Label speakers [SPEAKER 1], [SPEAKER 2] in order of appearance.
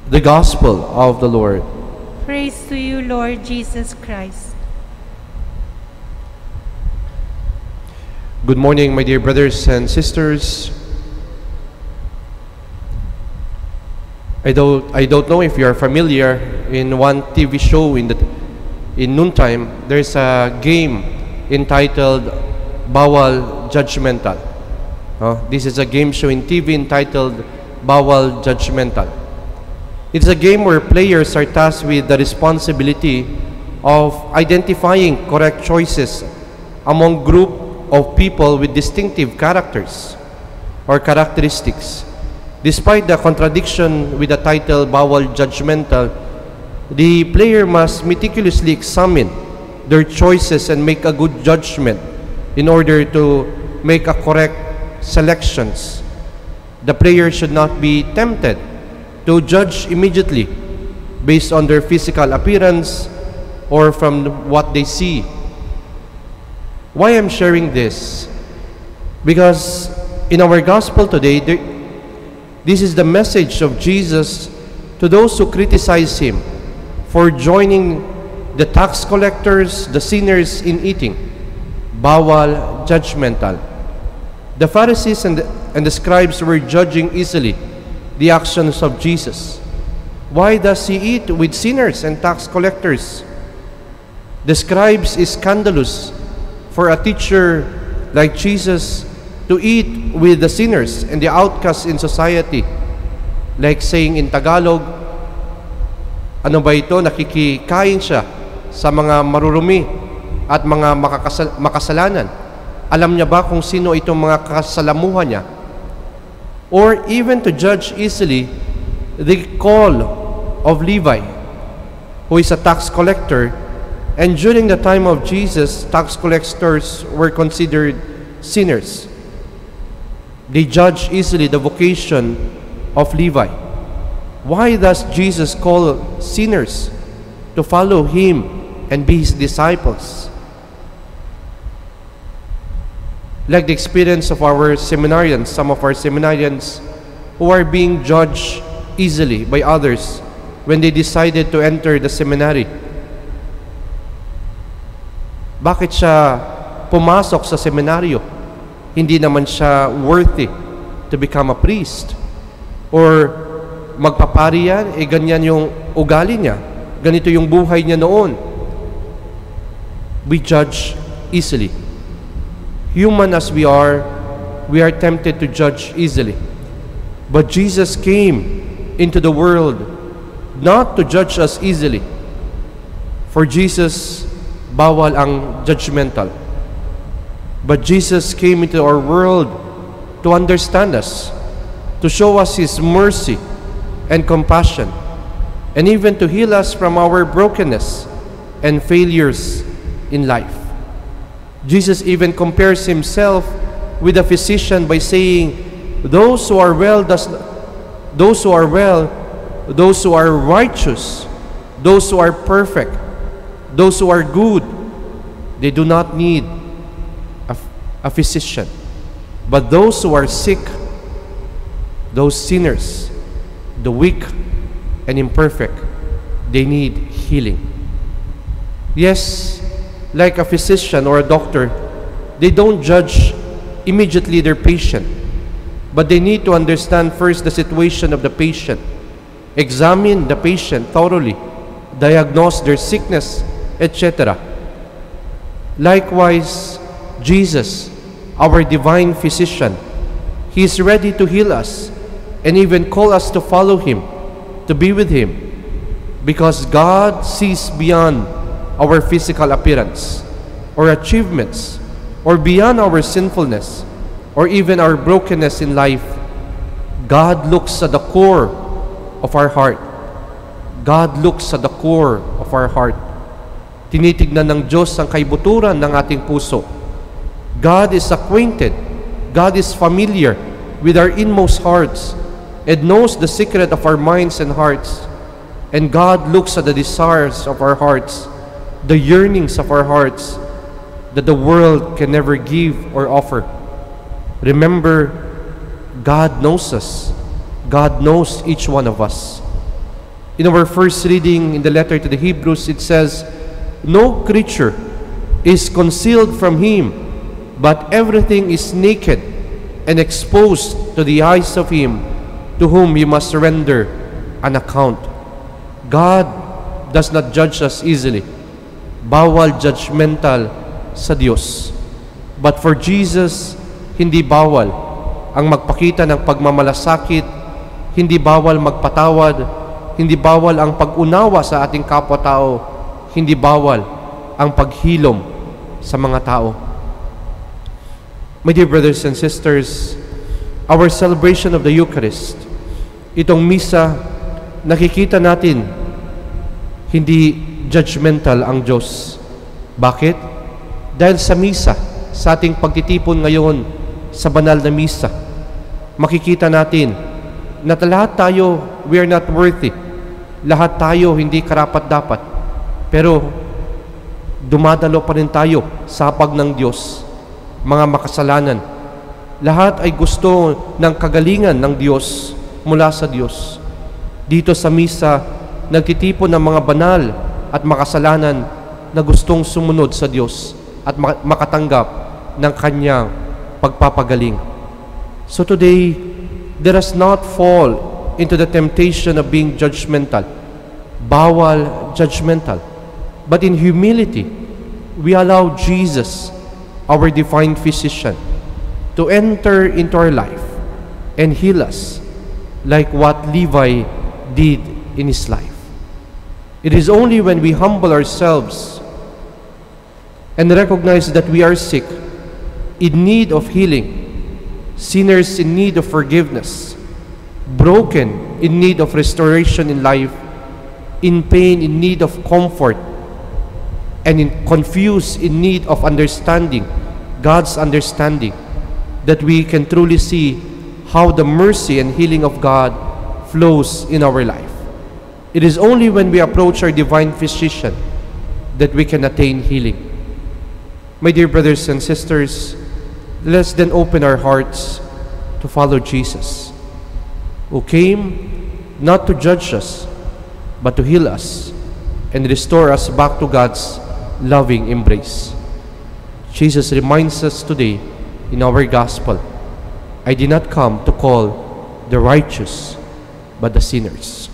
[SPEAKER 1] The Gospel of the Lord.
[SPEAKER 2] Praise to you, Lord Jesus Christ.
[SPEAKER 1] Good morning, my dear brothers and sisters. I don't know if you are familiar. In one TV show in noontime, there's a game entitled Bawal Judgmental. This is a game show in TV entitled Bawal Judgmental. It's a game where players are tasked with the responsibility of identifying correct choices among group of people with distinctive characters or characteristics. Despite the contradiction with the title Bawal Judgmental, the player must meticulously examine their choices and make a good judgment in order to make a correct selections. The player should not be tempted to judge immediately based on their physical appearance or from what they see. Why I'm sharing this? Because in our gospel today, this is the message of Jesus to those who criticize him for joining the tax collectors, the sinners in eating. Bawal judgmental. The Pharisees and the scribes were judging easily the actions of Jesus. Why does he eat with sinners and tax collectors? The scribes is scandalous for a teacher like Jesus to eat with the sinners and the outcasts in society. Like saying in Tagalog, ano ba ito? Nakikikain siya sa mga marurumi at mga makasalanan. Alam niya ba kung sino itong mga kasalamuhan niya? Or even to judge easily the call of Levi, who is a tax collector, and during the time of Jesus, tax collectors were considered sinners. They judge easily the vocation of Levi. Why does Jesus call sinners to follow him and be his disciples? Like the experience of our seminarians, some of our seminarians who are being judged easily by others when they decided to enter the seminary. Bakit siya pumasok sa seminaryo? Hindi naman siya worthy to become a priest. Or magpapari yan, ganyan yung ugali niya. Ganito yung buhay niya noon. We judge easily. Human as we are tempted to judge easily. But Jesus came into the world not to judge us easily. For Jesus, bawal ang judgmental. But Jesus came into our world to understand us, to show us his mercy and compassion, and even to heal us from our brokenness and failures in life. Jesus even compares himself with a physician by saying, those who are righteous, those who are perfect, those who are good, they do not need a physician. But those who are sick, those sinners, the weak and imperfect, they need healing. Yes, like a physician or a doctor, they don't judge immediately their patient, but they need to understand first the situation of the patient, examine the patient thoroughly, diagnose their sickness, etc. Likewise, Jesus, our divine physician, he is ready to heal us and even call us to follow him, to be with him, because God sees beyond our physical appearance or achievements or beyond our sinfulness or even our brokenness in life. God looks at the core of our heart. God looks at the core of our heart. Tinitignan ng Diyos ang kaibuturan ng ating puso. God is acquainted, God is familiar with our inmost hearts and knows the secret of our minds and hearts. And God looks at the desires of our hearts, the yearnings of our hearts that the world can never give or offer. Remember, God knows us. God knows each one of us. In our first reading in the letter to the Hebrews, it says, "No creature is concealed from Him, but everything is naked and exposed to the eyes of Him to whom you must render an account." God does not judge us easily. Bawal judgmental sa Diyos. But for Jesus, hindi bawal ang magpakita ng pagmamalasakit, hindi bawal magpatawad, hindi bawal ang pag-unawa sa ating kapwa-tao, hindi bawal ang paghilom sa mga tao. My dear brothers and sisters, our celebration of the Eucharist, itong misa, nakikita natin, hindi judgmental ang Diyos. Bakit? Dahil sa misa, sa ating pagtitipon ngayon sa banal na misa, makikita natin na lahat tayo, we are not worthy. Lahat tayo hindi karapat-dapat. Pero dumadalo pa rin tayo sa hapag ng Diyos, mga makasalanan. Lahat ay gusto ng kagalingan ng Diyos, mula sa Diyos. Dito sa misa, nagtitipon ng mga banal at makasalanan na gustong sumunod sa Diyos at makatanggap ng Kanyang pagpapagaling. So today, let us not fall into the temptation of being judgmental. Bawal judgmental. But in humility, we allow Jesus, our divine physician, to enter into our life and heal us like what Levi did in his life. It is only when we humble ourselves and recognize that we are sick, in need of healing, sinners in need of forgiveness, broken in need of restoration in life, in pain in need of comfort, and confused in need of understanding, God's understanding, that we can truly see how the mercy and healing of God flows in our life. It is only when we approach our divine physician that we can attain healing. My dear brothers and sisters, let's then open our hearts to follow Jesus, who came not to judge us, but to heal us and restore us back to God's loving embrace. Jesus reminds us today in our gospel, "I did not come to call the righteous, but the sinners."